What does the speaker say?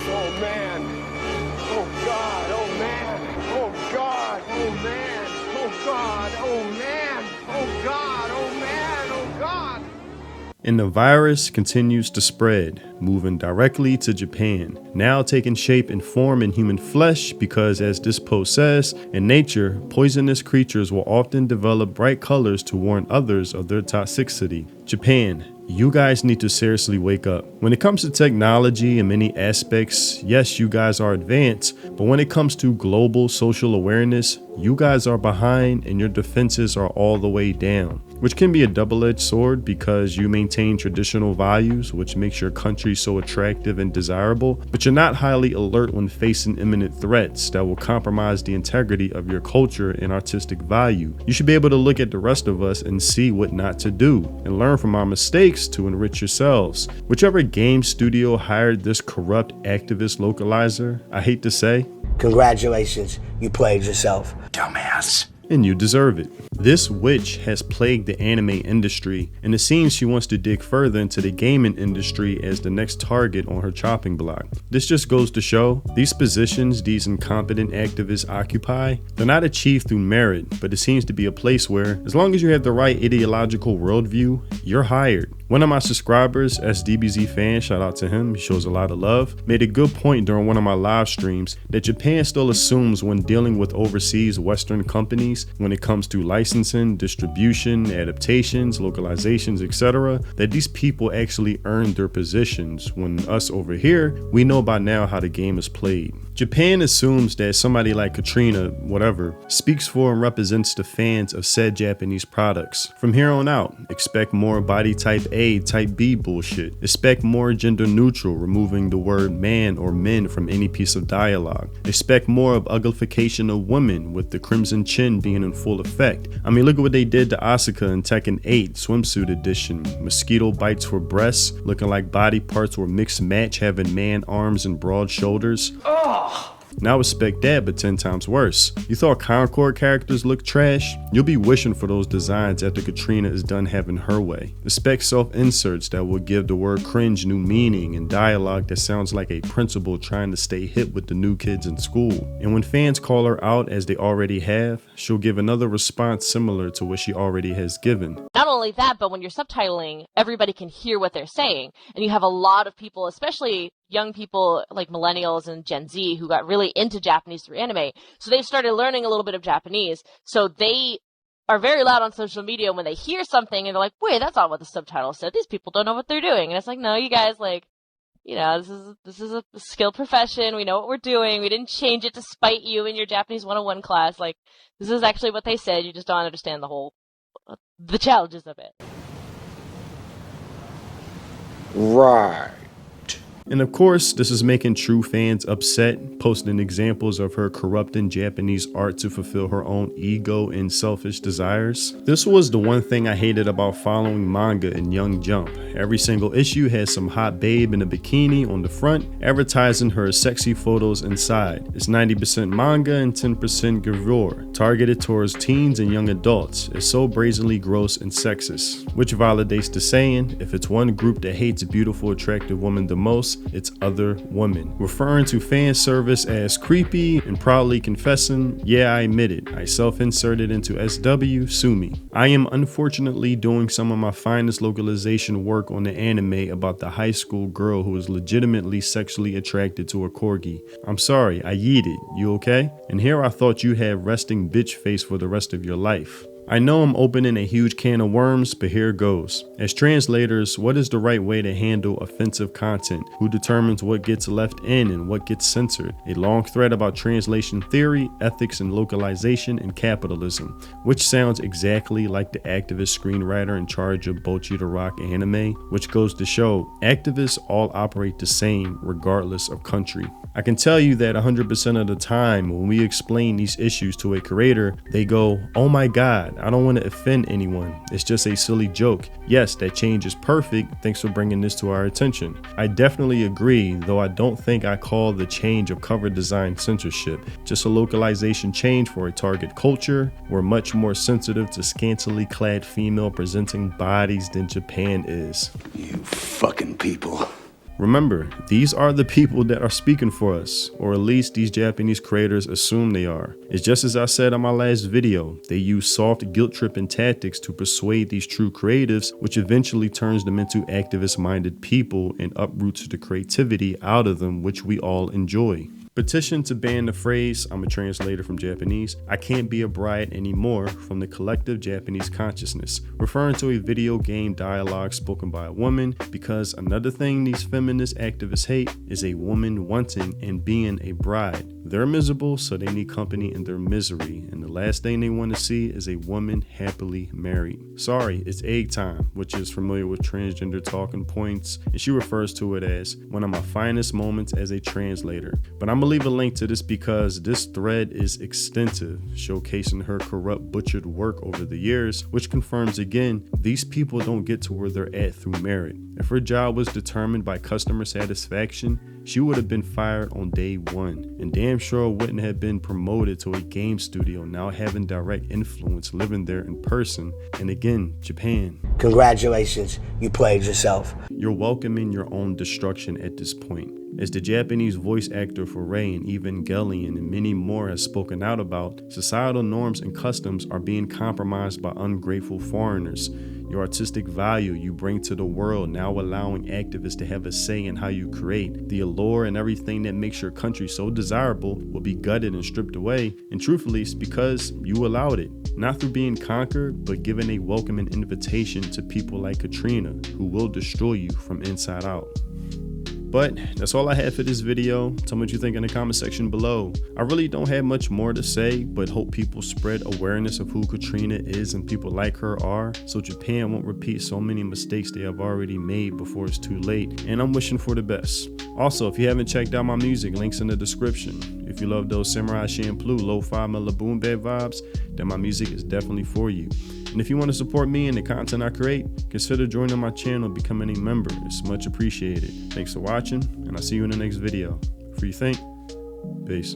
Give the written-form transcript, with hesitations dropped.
Oh man. Oh God. Oh man. Oh God. Oh man. Oh God. Oh man. Oh God. Oh man. Oh God. And the virus continues to spread, moving directly to Japan, now taking shape and form in human flesh because, as this post says, in nature, poisonous creatures will often develop bright colors to warn others of their toxicity. Japan, you guys need to seriously wake up. When it comes to technology in many aspects, yes, you guys are advanced, but when it comes to global social awareness, you guys are behind and your defenses are all the way down, which can be a double-edged sword because you maintain traditional values, which makes your country so attractive and desirable, but you're not highly alert when facing imminent threats that will compromise the integrity of your culture and artistic value. You should be able to look at the rest of us and see what not to do and learn from our mistakes to enrich yourselves. Whichever game studio hired this corrupt activist localizer, I hate to say, congratulations, you played yourself, dumbass. And you deserve it. This witch has plagued the anime industry, and it seems she wants to dig further into the gaming industry as the next target on her chopping block. This just goes to show, these positions these incompetent activists occupy, they're not achieved through merit, but it seems to be a place where, as long as you have the right ideological worldview, you're hired. One of my subscribers, SDBZ fan, shout out to him, he shows a lot of love, made a good point during one of my live streams that Japan still assumes when dealing with overseas Western companies, when it comes to licensing, distribution, adaptations, localizations, etc., that these people actually earned their positions, when us over here, we know by now how the game is played. Japan assumes that somebody like Katrina, whatever, speaks for and represents the fans of said Japanese products. From here on out, expect more body type A, type B bullshit. Expect more gender neutral, removing the word man or men from any piece of dialogue. Expect more of uglification of women, with the crimson chin being in full effect. I mean, look at what they did to Asuka in Tekken 8 swimsuit edition. Mosquito bites for breasts, looking like body parts were mixed match, having man arms and broad shoulders. Now expect that, but 10 times worse. You thought Concord characters look trash? You'll be wishing for those designs after Katrina is done having her way. Expect self-inserts that will give the word cringe new meaning and dialogue that sounds like a principal trying to stay hip with the new kids in school. And when fans call her out as they already have, she'll give another response similar to what she already has given. Not only that, but when you're subtitling, everybody can hear what they're saying. And you have a lot of people, especially young people like millennials and Gen Z, who got really into Japanese through anime. So they've started learning a little bit of Japanese. So they are very loud on social media when they hear something and they're like, wait, that's not what the subtitle said. These people don't know what they're doing. And it's like, no, you guys, like, you know, this is a skilled profession. We know what we're doing. We didn't change it to spite you in your Japanese 101 class. Like, this is actually what they said. You just don't understand the challenges of it. Right. And of course, this is making true fans upset, posting examples of her corrupting Japanese art to fulfill her own ego and selfish desires. This was the one thing I hated about following manga in Young Jump. Every single issue had some hot babe in a bikini on the front, advertising her sexy photos inside. It's 90% manga and 10% gravure, targeted towards teens and young adults. It's so brazenly gross and sexist, which validates the saying, if it's one group that hates beautiful, attractive women the most, it's other women. Referring to fan service as creepy and proudly confessing, yeah, I admit it, I self-inserted into SW, sue me. I am unfortunately doing some of my finest localization work on the anime about the high school girl who is legitimately sexually attracted to a corgi. I'm sorry, I yeeted, you okay? And here I thought you'd have resting bitch face for the rest of your life. I know I'm opening a huge can of worms, but here goes. As translators, what is the right way to handle offensive content? Who determines what gets left in and what gets censored? A long thread about translation theory, ethics and localization, and capitalism, which sounds exactly like the activist screenwriter in charge of Bocchi the Rock anime, which goes to show activists all operate the same regardless of country. I can tell you that 100% of the time when we explain these issues to a creator, they go, oh my god, I don't want to offend anyone. It's just a silly joke. Yes, that change is perfect. Thanks for bringing this to our attention. I definitely agree, though I don't think I call the change of cover design censorship. Just a localization change for a target culture. We're much more sensitive to scantily clad female presenting bodies than Japan is. You fucking people. Remember, these are the people that are speaking for us, or at least these Japanese creators assume they are. It's just as I said on my last video, they use soft guilt tripping tactics to persuade these true creatives, which eventually turns them into activist-minded people and uproots the creativity out of them, which we all enjoy. Petition to ban the phrase, I'm a translator from Japanese, I can't be a bride anymore, from the collective Japanese consciousness, referring to a video game dialogue spoken by a woman, because another thing these feminist activists hate is a woman wanting and being a bride. They're miserable, so they need company in their misery, and the last thing they want to see is a woman happily married. Sorry, it's egg time, which is familiar with transgender talking points, and she refers to it as one of my finest moments as a translator. But I'm gonna leave a link to this because this thread is extensive, showcasing her corrupt, butchered work over the years, which confirms again, these people don't get to where they're at through merit. If her job was determined by customer satisfaction, she would have been fired on day one, and damn sure wouldn't have been promoted to a game studio, now having direct influence living there in person. And again, Japan. Congratulations, you played yourself. You're welcoming your own destruction at this point. As the Japanese voice actor for Rei and Evangelion and many more has spoken out about, societal norms and customs are being compromised by ungrateful foreigners. Your artistic value you bring to the world, now allowing activists to have a say in how you create. The allure and everything that makes your country so desirable will be gutted and stripped away, and truthfully it's because you allowed it. Not through being conquered, but giving a welcoming invitation to people like Katrina, who will destroy you from inside out. But that's all I had for this video. Tell me what you think in the comment section below. I really don't have much more to say, but hope people spread awareness of who Katrina is and people like her are, so Japan won't repeat so many mistakes they have already made before it's too late, and I'm wishing for the best. Also, if you haven't checked out my music, links in the description. If you love those Samurai Champloo, lo-fi, boom bap vibes, then my music is definitely for you. And if you want to support me and the content I create, consider joining my channel and becoming a member. It's much appreciated. Thanks for watching, and I'll see you in the next video. Free think. Peace.